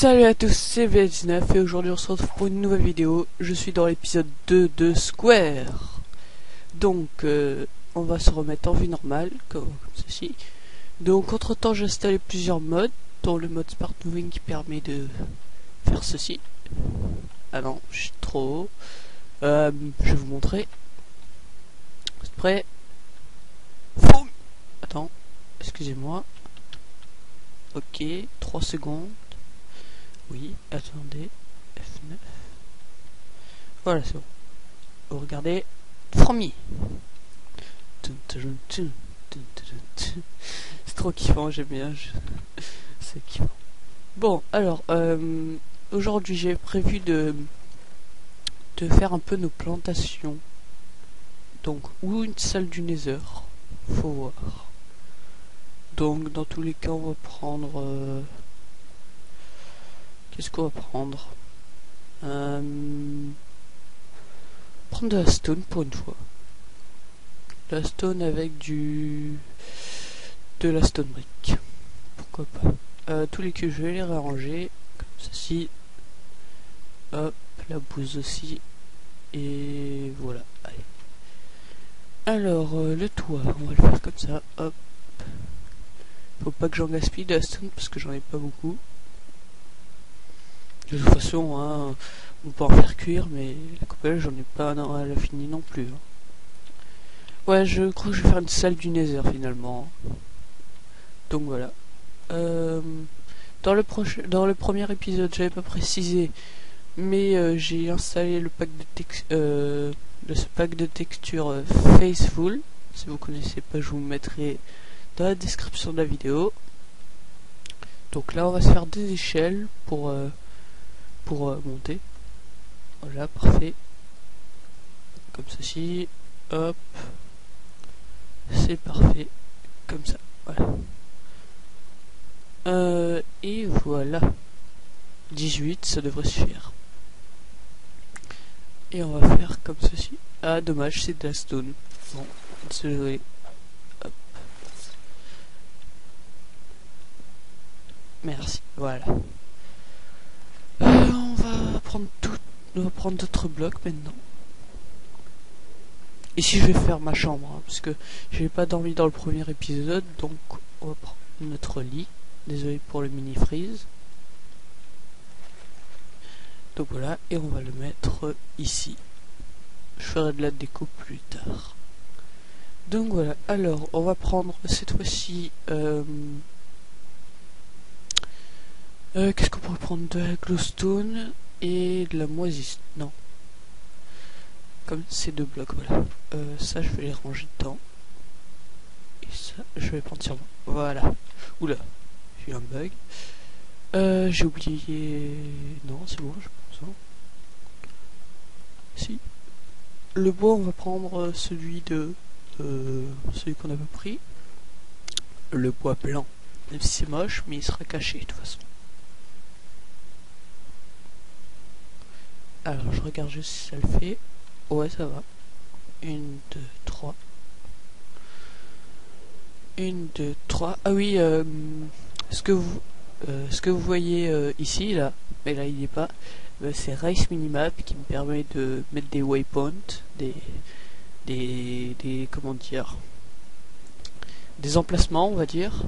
Salut à tous, c'est V19 et aujourd'hui on se retrouve pour une nouvelle vidéo. Je suis dans l'épisode 2 de Square. Donc on va se remettre en vue normale, comme ceci. Donc entre temps j'ai installé plusieurs modes, dont le mode Smart Moving qui permet de faire ceci. Ah non, je suis trop haut. Je vais vous montrer. Vous êtes prêts? Boum. Attends, excusez-moi. Ok, 3 secondes. Oui, attendez. F9. Voilà, c'est bon. Vous regardez. Fourmi. C'est trop kiffant, j'aime bien. C'est kiffant. Bon, alors, aujourd'hui j'ai prévu de faire un peu nos plantations. Donc, ou une salle du Nether. Faut voir. Donc, dans tous les cas, on va prendre... Qu'est-ce qu'on va prendre? Prendre de la stone pour une fois. De la stone avec de la stone brick. Pourquoi pas. Tous les que je vais les réarranger comme ceci. Hop, la bouse aussi. Et voilà. Allez. Alors, le toit, on va le faire comme ça. Hop. Faut pas que j'en gaspille de la stone parce que j'en ai pas beaucoup. De toute façon, hein, on peut en faire cuire, mais la coupelle, j'en ai pas à l'infini non plus. Hein. Ouais, je crois que je vais faire une salle du Nether finalement. Donc voilà. Dans le premier épisode, j'avais pas précisé, mais j'ai installé le pack de pack de texture Faceful. Si vous connaissez pas, je vous mettrai dans la description de la vidéo. Donc là, on va se faire des échelles pour monter. Voilà, parfait. Comme ceci. Hop. C'est parfait. Comme ça. Voilà. Et voilà. 18, ça devrait suffire. Et on va faire comme ceci. Ah, dommage, c'est de la stone. Bon, désolé. Hop. Merci. Voilà. On va prendre d'autres blocs maintenant. Ici je vais faire ma chambre, hein, parce que j'ai pas dormi dans le premier épisode, donc on va prendre notre lit. Désolé pour le mini freeze. Donc voilà, et on va le mettre ici. Je ferai de la déco plus tard. Donc voilà, alors on va prendre cette fois-ci qu'est-ce qu'on pourrait prendre? De la glowstone et de la moisie. Non. Comme ces deux blocs, voilà. Ça, je vais les ranger dedans. Et ça, je vais prendre sur moi. Voilà. Oula, j'ai eu un bug. J'ai oublié... Non, c'est bon, je pense. Hein. Si. Le bois, on va prendre celui qu'on avait pris. Le bois blanc. Même si c'est moche, mais il sera caché de toute façon. Alors, je regarde juste si ça le fait. Ouais, ça va. 1, 2, 3. 1, 2, 3. Ah oui, ce que vous voyez ici, là, mais là il n'y est pas, c'est Race Minimap qui me permet de mettre des waypoints, comment dire, des emplacements, on va dire.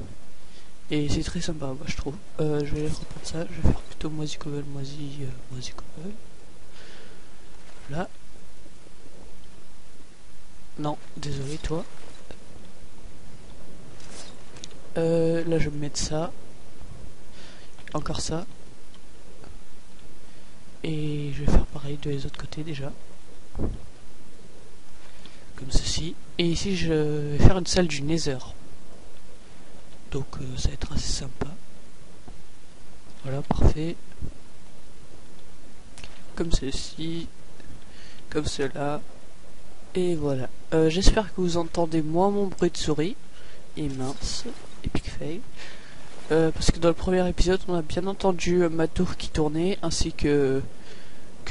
Et c'est très sympa, moi je trouve. Je vais reprendre ça, je vais faire plutôt moisi cobble. Là. Non, désolé toi. Là je vais mettre ça. Encore ça. Et je vais faire pareil de les autres côtés déjà. Comme ceci. Et ici je vais faire une salle du Nether. Donc ça va être assez sympa. Voilà, parfait. Comme ceci. Comme cela. Et voilà. J'espère que vous entendez moins mon bruit de souris. Et mince. Epic fail. Parce que dans le premier épisode, on a bien entendu ma tour qui tournait, ainsi que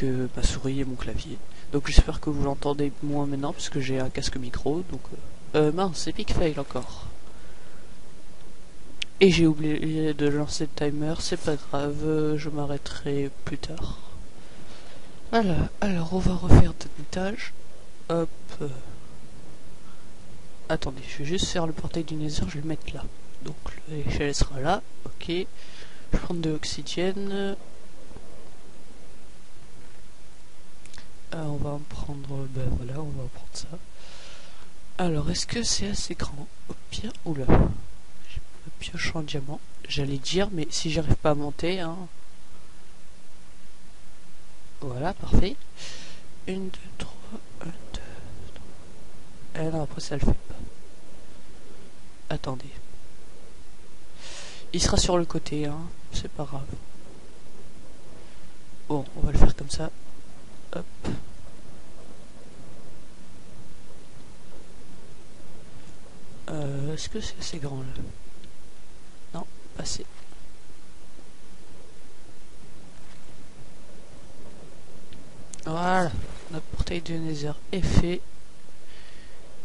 ma souris et mon clavier. Donc j'espère que vous l'entendez moins maintenant, puisque j'ai un casque micro. Donc mince, Epic fail encore. Et j'ai oublié de lancer le timer, c'est pas grave, je m'arrêterai plus tard. Voilà, alors on va refaire d'un étage. Hop. Attendez, je vais juste faire le portail du Nether, je vais le mettre là. Donc l'échelle sera là, ok. Je vais prendre de l'oxygène. On va en prendre, ben voilà, on va prendre ça. Alors, est-ce que c'est assez grand? Au pire, oula, j'ai ma pioche en diamant. J'allais dire, mais si j'arrive pas à monter, hein. Voilà, parfait. 1, 2, 3, 1, 2, 3. Et non, après ça le fait pas. Attendez. Il sera sur le côté, hein. C'est pas grave. Bon, on va le faire comme ça. Hop. Est-ce que c'est assez grand là? Non, pas assez. Voilà, notre portail de Nether est fait.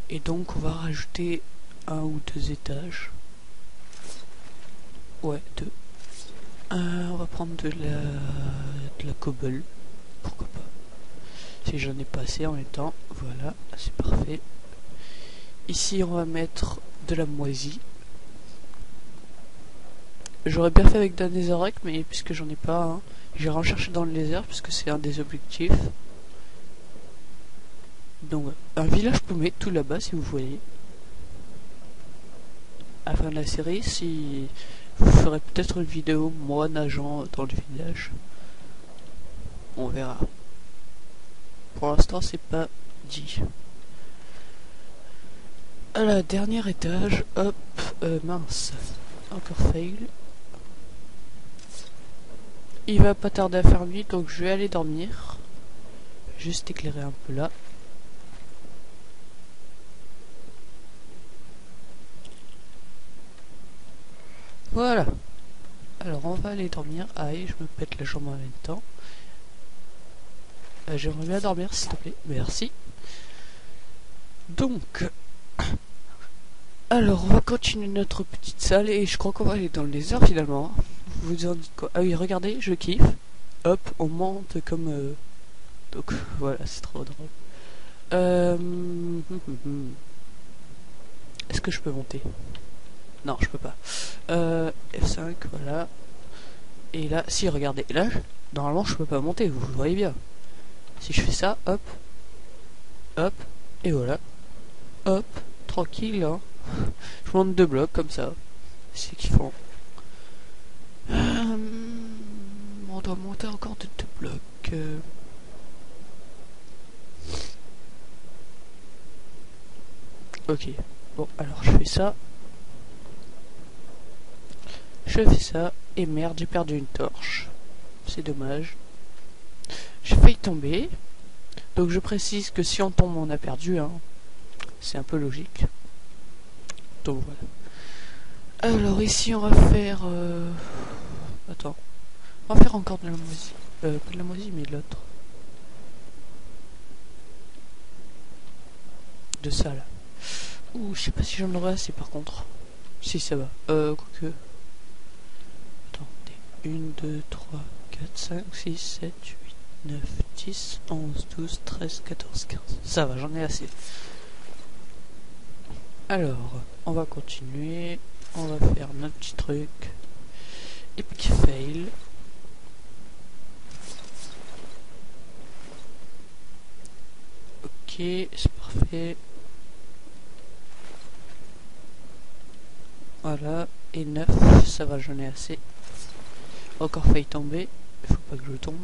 Et donc on va rajouter 1 ou 2 étages. Ouais, 2. On va prendre de la cobble. Pourquoi pas. Si j'en ai pas assez en même temps. Voilà, c'est parfait. Ici on va mettre de la moisie. J'aurais bien fait avec de la netherrack, mais puisque j'en ai pas, hein, j'ai recherché dans le laser puisque c'est un des objectifs. Donc un village paumé tout là-bas si vous voyez. À la fin de la série, si vous ferez peut-être une vidéo moi nageant dans le village. On verra. Pour l'instant c'est pas dit. À la dernière étage, hop, mince, encore fail. Il va pas tarder à faire nuit, donc je vais aller dormir. Juste éclairer un peu là. Voilà. Alors on va aller dormir. Aïe, je me pète la jambe en même temps. J'aimerais bien dormir s'il te plaît. Merci. Donc... Alors on va continuer notre petite salle et je crois qu'on va aller dans le désert finalement. Vous en dites quoi? Ah oui, regardez, je kiffe. Hop, on monte comme... Donc voilà, c'est trop drôle. Est-ce que je peux monter? Non, je peux pas. F5, voilà. Et là, si, regardez, là, normalement je peux pas monter, vous voyez bien. Si je fais ça, hop, hop, et voilà. Hop, tranquille, hein. Je monte 2 blocs comme ça. C'est kiffant. On doit monter encore de 2 blocs. Ok. Bon, alors je fais ça. Je fais ça. Et merde, j'ai perdu une torche. C'est dommage. J'ai failli tomber. Donc je précise que si on tombe, on a perdu. Hein. C'est un peu logique. Donc voilà. Alors ici, on va faire... Attends. On va faire encore de la moisie. Pas de la moisie, mais de l'autre. De ça, là. Ouh, je sais pas si j'en aurai assez, par contre. Si, ça va. Quoique... Attendez. 1, 2, 3, 4, 5, 6, 7, 8, 9, 10, 11, 12, 13, 14, 15. Ça va, j'en ai assez. Alors, on va continuer. On va faire notre petit truc. Epic fail. Ok, c'est parfait. Voilà, et 9, ça va, j'en ai assez. Encore failli tomber, il faut pas que je tombe.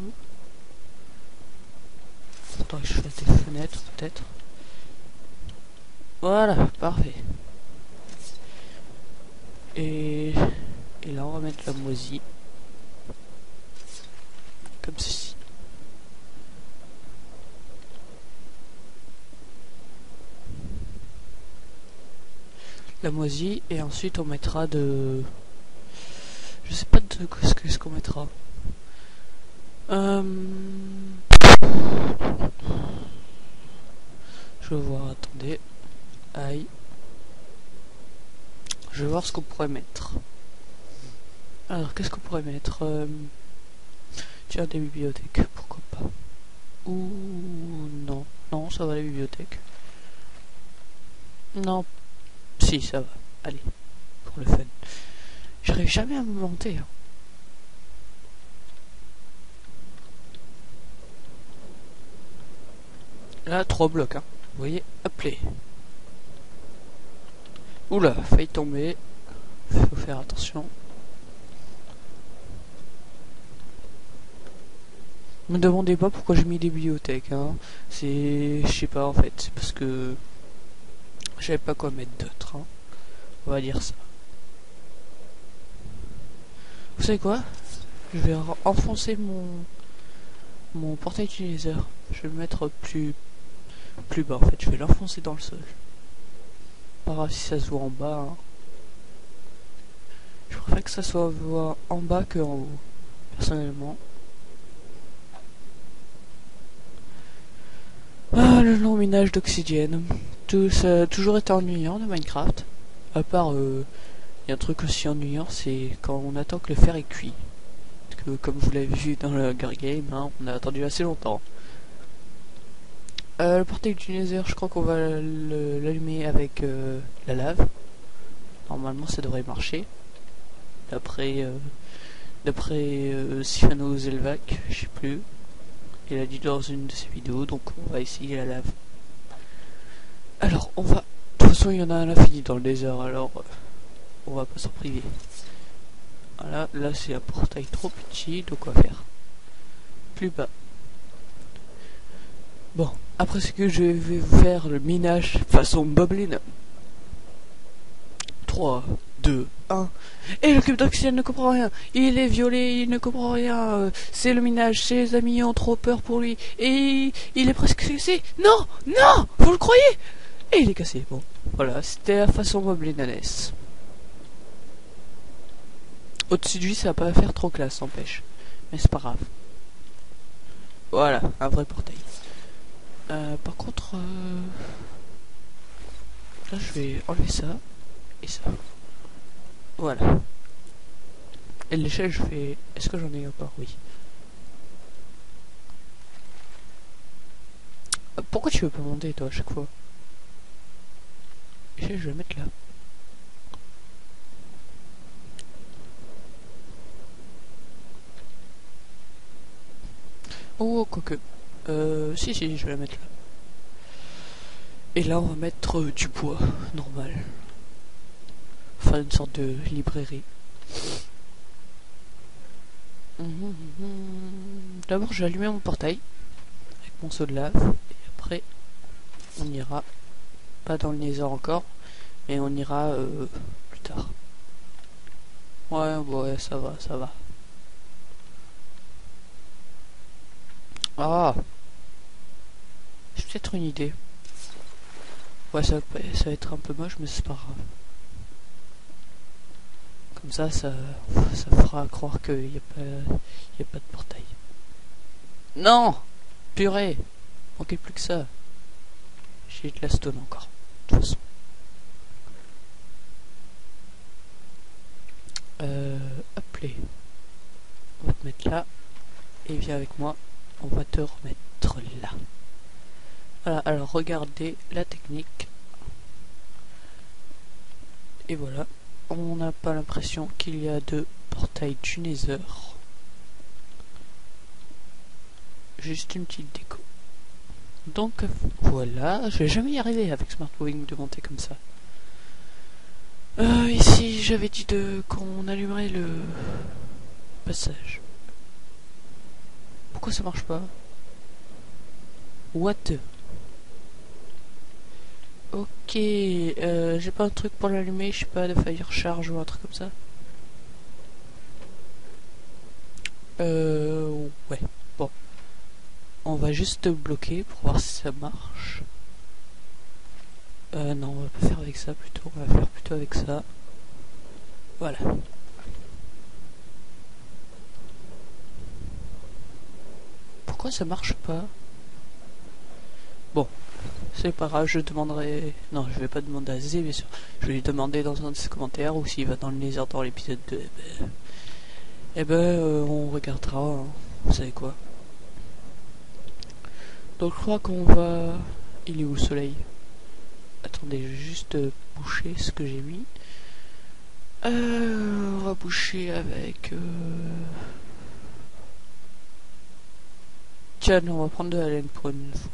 Faudrait que je fasse des fenêtres peut-être. Voilà, parfait. Et là on va mettre la moisie. Comme ceci. La moisie et ensuite on mettra de... Je sais pas de qu'est-ce qu'on mettra. Je vais voir, attendez. Aïe. Je vais voir ce qu'on pourrait mettre. Alors, qu'est-ce qu'on pourrait mettre tiens, des bibliothèques, pourquoi pas. Ou non, non, ça va la bibliothèque. Non, si, ça va. Allez, pour le fun. J'arrive jamais à me monter. Hein. Là, 3 blocs, hein. Vous voyez, appelé. Oula, failli tomber. Faut faire attention. Me demandez pas pourquoi j'ai mis des bibliothèques, hein. C'est... je sais pas en fait, c'est parce que... je savais pas quoi mettre d'autre, hein. On va dire ça. Vous savez quoi? Je vais enfoncer mon portail utilisateur. Je vais le mettre plus bas en fait. Je vais l'enfoncer dans le sol. Pas grave si ça se voit en bas. Hein. Je préfère que ça soit voit en bas que en haut. Personnellement. Ah, le long minage d'oxygène. Ça a toujours été ennuyant de Minecraft. À part, il y a un truc aussi ennuyant, c'est quand on attend que le fer est cuit. Parce que, comme vous l'avez vu dans le Hunger Game, hein, on a attendu assez longtemps. Le portail du Nether, je crois qu'on va l'allumer avec la lave. Normalement, ça devrait marcher. D'après Sifano Zelvac, je sais plus. Il a dit dans une de ses vidéos, donc on va essayer la lave. Alors, on va... De toute façon, il y en a à l'infini dans le désert, alors on va pas s'en priver. Voilà, là c'est un portail trop petit, donc on va faire plus bas. Bon, après ce que je vais faire le minage façon Boblin. 3, 2, 1. Et le cube d'oxygène ne comprend rien. Il est violé, il ne comprend rien. C'est le minage, ses amis ont trop peur pour lui. Et il est presque cassé. Non, non, vous le croyez? Et il est cassé. Bon, voilà, c'était la façon Boblinanes. Au-dessus de lui, ça va pas faire trop classe, n'empêche. Mais c'est pas grave. Voilà, un vrai portail. Par contre, là, je vais enlever ça et ça. Voilà. Et l'échelle, je fais... Est-ce que j'en ai encore? Oui. Pourquoi tu veux pas monter, toi, à chaque fois? L'échelle, je vais la mettre là. Oh, quoique. Si, je vais la mettre là. Et là, on va mettre du bois, normal. Faire une sorte de librairie. D'abord, je vais allumer mon portail avec mon seau de lave. Et après, on ira, pas dans le Nether encore, mais on ira plus tard. Ouais, ça va, ça va. Ah, j'ai peut-être une idée. Ouais, ça va être un peu moche, mais c'est pas grave. Comme ça fera croire qu'il n'y a pas de portail. Non! Purée! Manquait plus que ça. J'ai de la stone encore, de toute façon. Hop, on va te mettre là. Et viens avec moi, on va te remettre là. Voilà, alors regardez la technique. Et voilà. On n'a pas l'impression qu'il y a de portail du Nether. Juste une petite déco. Donc voilà, je vais jamais y arriver avec Smart Moving de monter comme ça. Ici j'avais dit qu'on allumerait le passage. Pourquoi ça marche pas? What? Ok, j'ai pas un truc pour l'allumer, je sais pas, de fire charge ou un truc comme ça. Ouais, bon. On va juste bloquer pour voir si ça marche. Non, on va pas faire avec ça plutôt, on va faire plutôt avec ça. Voilà. Pourquoi ça marche pas? Bon. C'est pas grave, je demanderai... Non, je vais pas demander à Zé, bien sûr. Je vais lui demander dans un de ses commentaires, ou s'il va dans le Nether dans l'épisode 2. Eh ben, on regardera, hein. Vous savez quoi. Donc je crois qu'on va... Il est où le soleil? Attendez, je vais juste boucher ce que j'ai mis. On va boucher avec... Tiens, on va prendre de la laine pour une fois.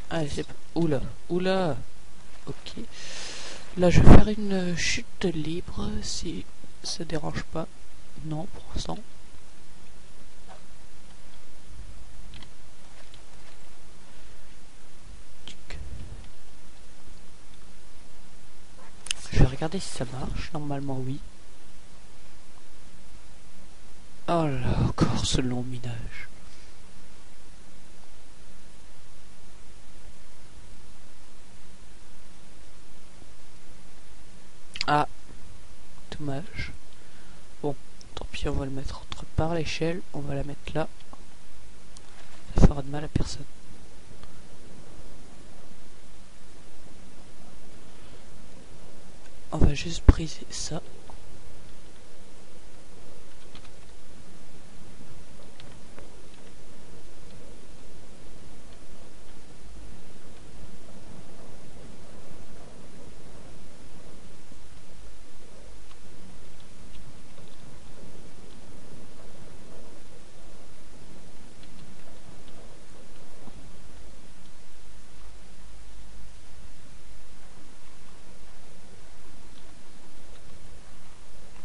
Allez, c'est... Oula, oula. Ok. Là, je vais faire une chute libre, si ça dérange pas. Non, pour l'instant. Je vais regarder si ça marche. Normalement, oui. Oh là, encore ce long minage. Ah, dommage. Bon, tant pis, on va le mettre autre part, l'échelle. On va la mettre là. Ça fera de mal à personne. On va juste briser ça.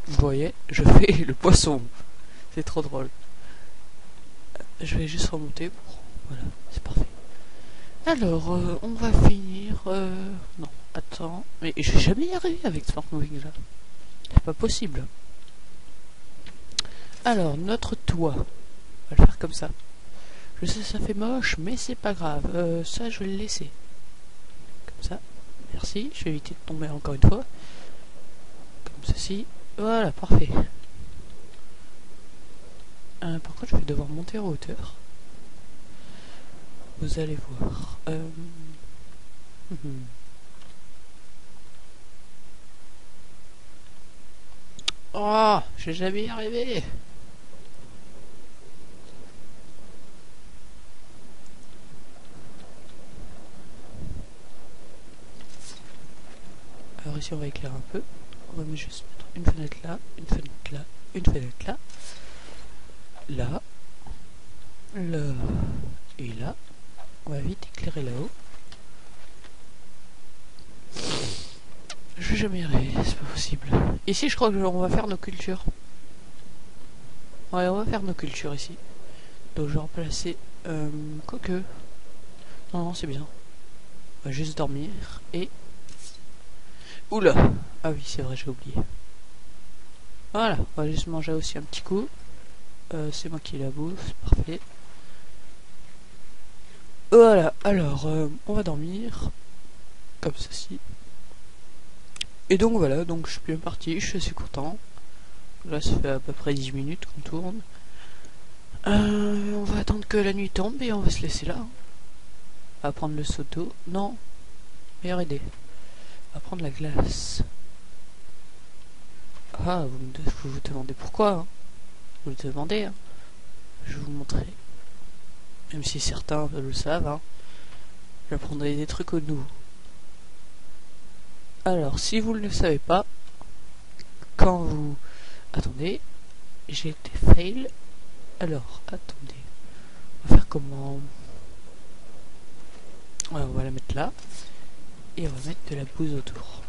Vous voyez, je fais le poisson. C'est trop drôle. Je vais juste remonter pour... Voilà, c'est parfait. Alors, on va finir... Non, attends. Mais je vais jamais y arriver avec Smart Moving là. C'est pas possible. Alors, notre toit. On va le faire comme ça. Je sais, ça fait moche, mais c'est pas grave. Ça, je vais le laisser. Comme ça. Merci. Je vais éviter de tomber encore une fois. Comme ceci. Voilà, parfait. Par contre, je vais devoir monter en hauteur. Vous allez voir. Oh, je vais jamais y arriver. Alors ici, on va éclairer un peu. On va juste mettre une fenêtre là, une fenêtre là, une fenêtre là. Là. Là. Et là. On va vite éclairer là-haut. Je vais jamais y arriver, c'est pas possible. Ici, je crois que on va faire nos cultures. Ouais, on va faire nos cultures ici. Donc, je vais remplacer... quoique... Non, non, c'est bien. On va juste dormir et... Oula! Ah oui, c'est vrai, j'ai oublié. Voilà, on va juste manger aussi un petit coup. C'est moi qui la bouffe, c'est parfait. Voilà, alors, on va dormir. Comme ceci. Et donc voilà, donc je suis bien parti, je suis assez content. Là, ça fait à peu près 10 minutes qu'on tourne. On va attendre que la nuit tombe et on va se laisser là. On va prendre le seau d'eau. Non, meilleure idée. On va prendre la glace. Ah, vous vous demandez pourquoi, hein. Vous le demandez, hein. Je vais vous montrer. Même si certains le savent, hein. J'apprendrai des trucs nouveaux. Alors, si vous ne le savez pas, quand vous... Attendez, j'ai été fail. Alors, attendez. On va faire comment? Ouais, on va la mettre là. Et on va mettre de la bouse autour.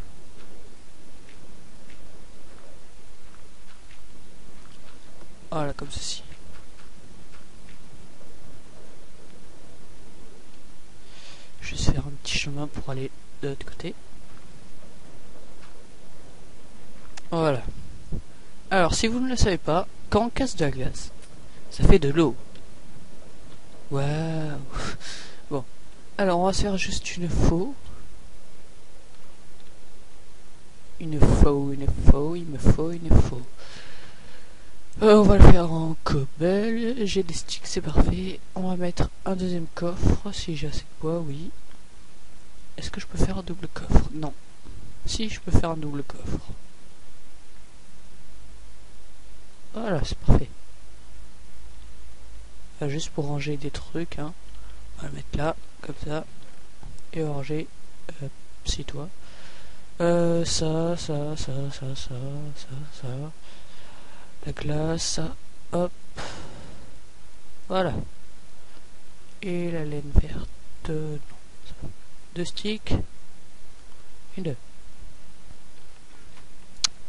Voilà, comme ceci. Je vais juste faire un petit chemin pour aller de l'autre côté. Voilà. Alors, si vous ne le savez pas, quand on casse de la glace, ça fait de l'eau. Waouh. Bon. Alors, on va se faire juste une faux. Il me faut, une faux. On va le faire en cobble. J'ai des sticks, c'est parfait. On va mettre un deuxième coffre, si j'ai assez de bois, oui. Est-ce que je peux faire un double coffre? Non. Si, je peux faire un double coffre. Voilà, c'est parfait. Juste pour ranger des trucs, hein. On va le mettre là, comme ça. Et on va ranger, c'est toi. Ça. La glace, ça. Hop. Voilà. Et la laine verte. Non. 2 sticks. Une 2.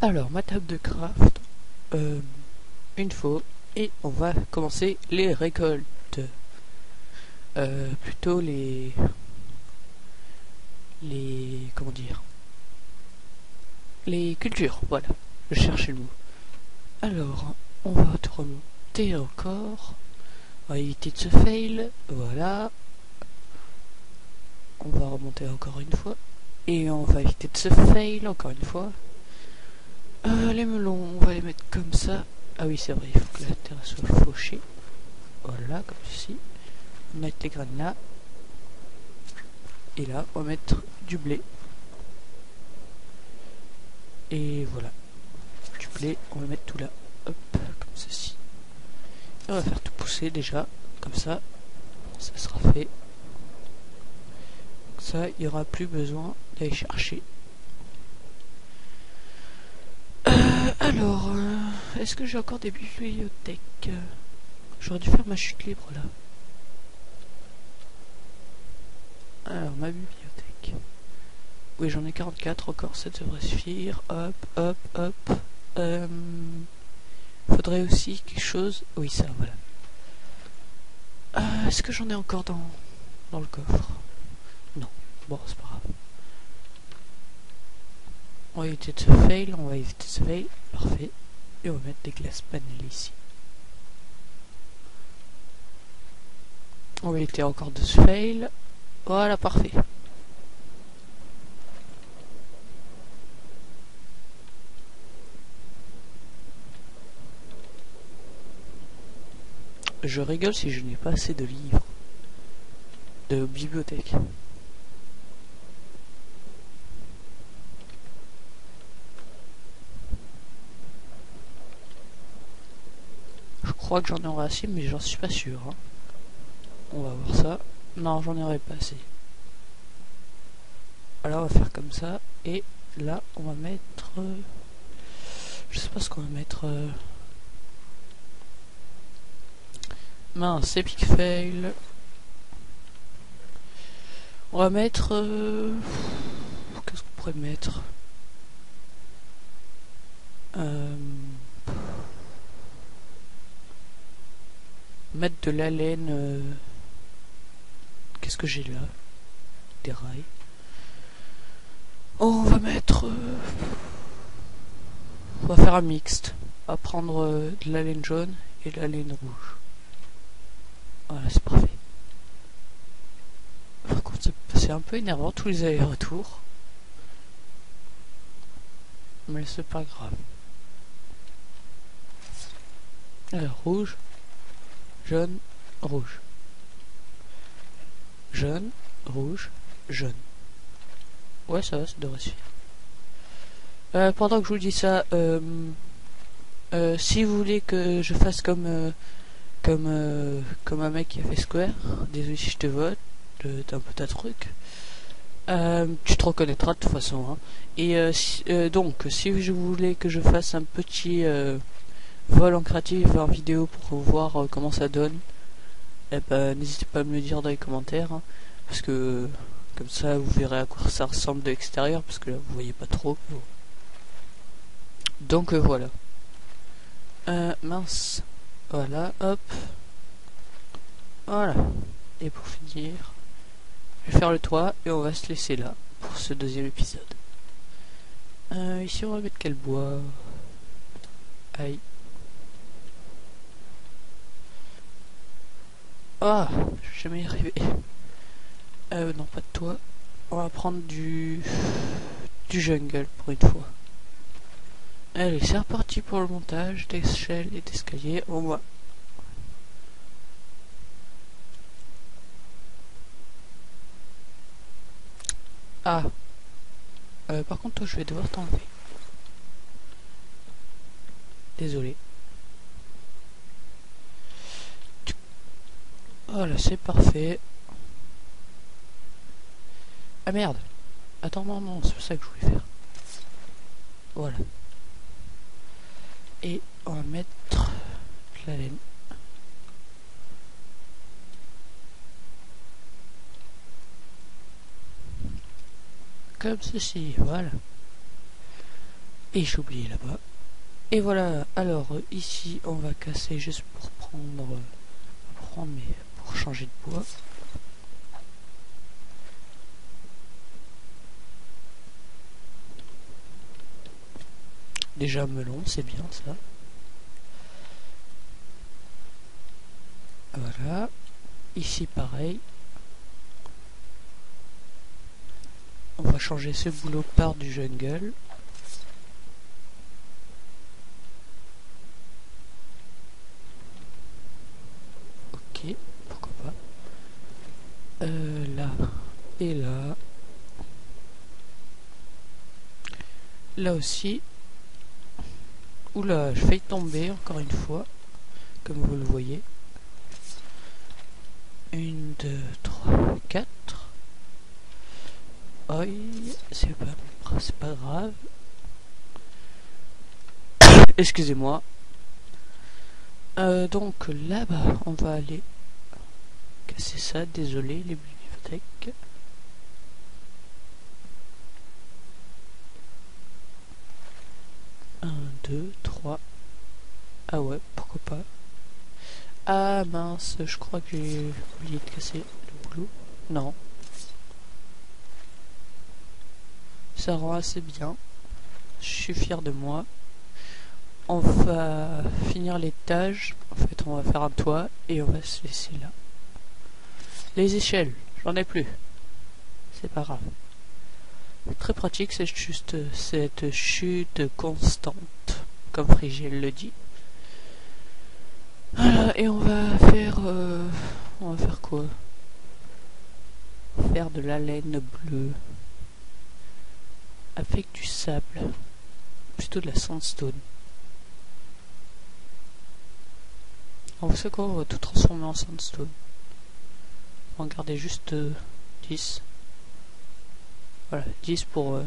Alors, ma table de craft. Une fois. Et on va commencer les récoltes. Plutôt les... Comment dire, les cultures, voilà, je cherchais le mot. Alors, on va te remonter encore, on va éviter de se fail, voilà, on va remonter encore une fois, et on va éviter de se fail encore une fois. Les melons, on va les mettre comme ça, ah oui c'est vrai, il faut que la terre soit fauchée, voilà, comme ceci, on va mettre les graines là, et là, on va mettre du blé. Et voilà, du blé, on va mettre tout là, hop, comme ceci. Et on va faire tout pousser déjà, comme ça sera fait. Donc ça, il n'y aura plus besoin d'aller chercher. Alors, est-ce que j'ai encore des bibliothèques? J'aurais dû faire ma chute libre là. Alors, ma bibliothèque. Oui, j'en ai 44 encore, ça devrait suffire. Hop, hop, hop. Faudrait aussi quelque chose. Oui, ça, voilà. Est-ce que j'en ai encore dans le coffre? Non. Bon, c'est pas grave. On va éviter de se fail, on va éviter de se fail. Parfait. Et on va mettre des glaces panel ici. On va éviter encore de se fail. Voilà, parfait. Je rigole si je n'ai pas assez de livres. De bibliothèque. Je crois que j'en aurai assez, mais j'en suis pas sûr. Hein. On va voir ça. Non, j'en aurai pas assez. Alors on va faire comme ça. Et là, on va mettre... je sais pas ce qu'on va mettre... Mince, epic fail. On va mettre... qu'est-ce qu'on pourrait mettre? Mettre de la laine... Qu'est-ce que j'ai là? Des rails. On va mettre... on va faire un mixte. On va prendre de la laine jaune et de la laine rouge. Voilà, c'est parfait. Par contre, c'est un peu énervant tous les allers-retours. Mais c'est pas grave. Alors, rouge, jaune, rouge. Jaune, rouge, jaune. Ouais, ça va, ça devrait suffire. Pendant que je vous dis ça, si vous voulez que je fasse comme un mec qui a fait Square, désolé si je te vote, t'es un peu ta truc. Tu te reconnaîtras de toute façon. Hein. Et donc, si je voulais que je fasse un petit vol en créatif en vidéo pour voir comment ça donne, eh ben, n'hésitez pas à me le dire dans les commentaires. Hein, parce que comme ça, vous verrez à quoi ça ressemble de l'extérieur. Parce que là, vous voyez pas trop. Donc, voilà. Mince. Voilà, hop. Voilà. Et pour finir, je vais faire le toit et on va se laisser là pour ce deuxième épisode. Ici on va mettre quel bois? Aïe. Ah, je vais jamais y arriver. Non, pas de toit. On va prendre du jungle pour une fois. Allez, c'est reparti pour le montage d'échelle et d'escalier. On voit. Ah. Par contre, toi, je vais devoir t'enlever. Désolé. Voilà, c'est parfait. Ah merde. Attends, non, non, c'est pas ça que je voulais faire. Voilà. Et on va mettre de la laine. Comme ceci, voilà. Et j'ai oublié là-bas. Et voilà, alors ici on va casser juste pour pour changer de bois. Déjà melon, c'est bien ça. Voilà. Ici pareil. On va changer ce boulot par du jungle. Ok, pourquoi pas. Là et là. Là aussi. Oula, je failli tomber encore une fois. Comme vous le voyez. 1, 2, 3, 4. Aïe, c'est pas grave. Excusez-moi. Donc là-bas, on va aller casser ça. Désolé, les bibliothèques. Un, 2, 3. Ah ouais, pourquoi pas. Ah mince, je crois que j'ai oublié de casser le boulot. Non. Ça rend assez bien. Je suis fier de moi. On va finir l'étage. En fait, on va faire un toit et on va se laisser là. Les échelles, j'en ai plus. C'est pas grave. Très pratique, c'est juste cette chute constante, comme Frigel le dit. Voilà, et on va faire quoi? Faire de la laine bleue avec du sable, plutôt de la sandstone. On va faire quoi? On va tout transformer en sandstone. On va en garder juste 10. Voilà, 10 pour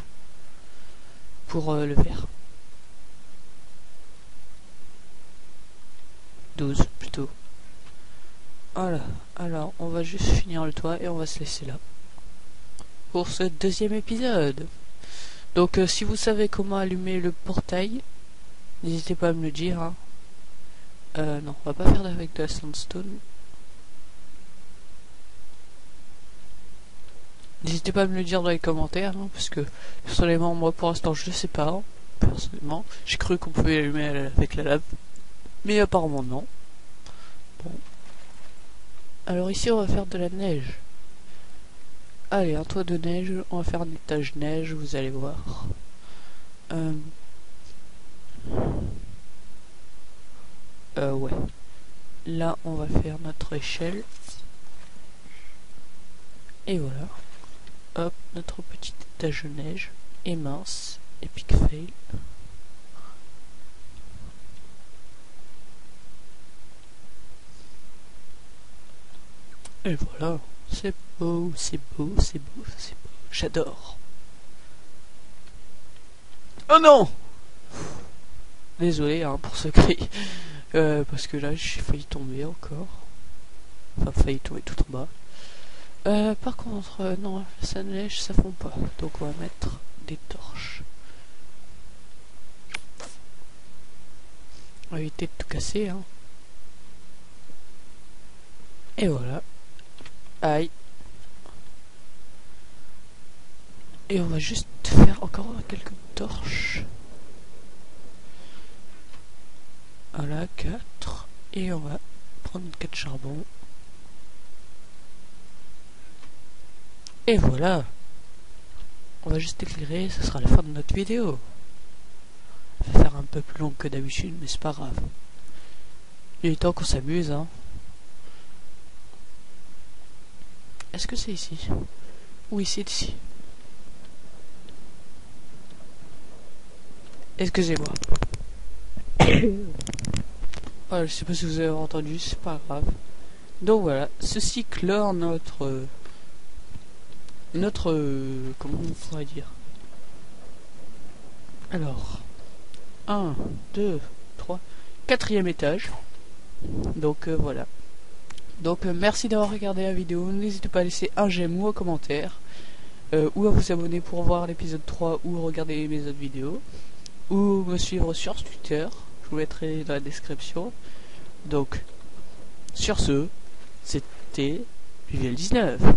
le verre. 12 plutôt. Voilà, alors on va juste finir le toit et on va se laisser là pour ce deuxième épisode. Donc si vous savez comment allumer le portail, n'hésitez pas à me le dire. Hein. Non, on va pas faire avec de la sandstone. N'hésitez pas à me le dire dans les commentaires, hein, parce que personnellement, moi pour l'instant je ne sais pas. Hein, personnellement, j'ai cru qu'on pouvait allumer avec la lave, mais apparemment non. Bon. Alors ici on va faire de la neige. Allez, un toit de neige, on va faire un étage neige, vous allez voir. Ouais. Là on va faire notre échelle. Et voilà. Hop, notre petit étage de neige. Et mince. Epic fail. Et voilà. C'est beau, c'est beau, c'est beau, c'est beau. J'adore. Oh non! Désolé hein, pour ce cri. Parce que là j'ai failli tomber encore. Enfin failli tomber tout en bas. Par contre, non, ça neige, ça fond pas. Donc on va mettre des torches. On va éviter de tout casser, hein. Et voilà. Aïe. Et on va juste faire encore quelques torches. Voilà, 4. Et on va prendre 4 charbons. Et voilà. On va juste éclairer, ce sera la fin de notre vidéo. Ça va faire un peu plus long que d'habitude, mais c'est pas grave. Il est temps qu'on s'amuse, hein. Est-ce que c'est ici? Oui, c'est ici. Excusez-moi. Voilà, je sais pas si vous avez entendu, c'est pas grave. Donc voilà, ceci clore notre comment on pourrait dire, alors 1, 2, 3, quatrième étage. Donc voilà. Donc merci d'avoir regardé la vidéo, n'hésitez pas à laisser un j'aime ou un commentaire, ou à vous abonner pour voir l'épisode 3 ou regarder mes autres vidéos, ou me suivre sur Twitter, je vous mettrai dans la description. Donc sur ce, c'était Viviel19.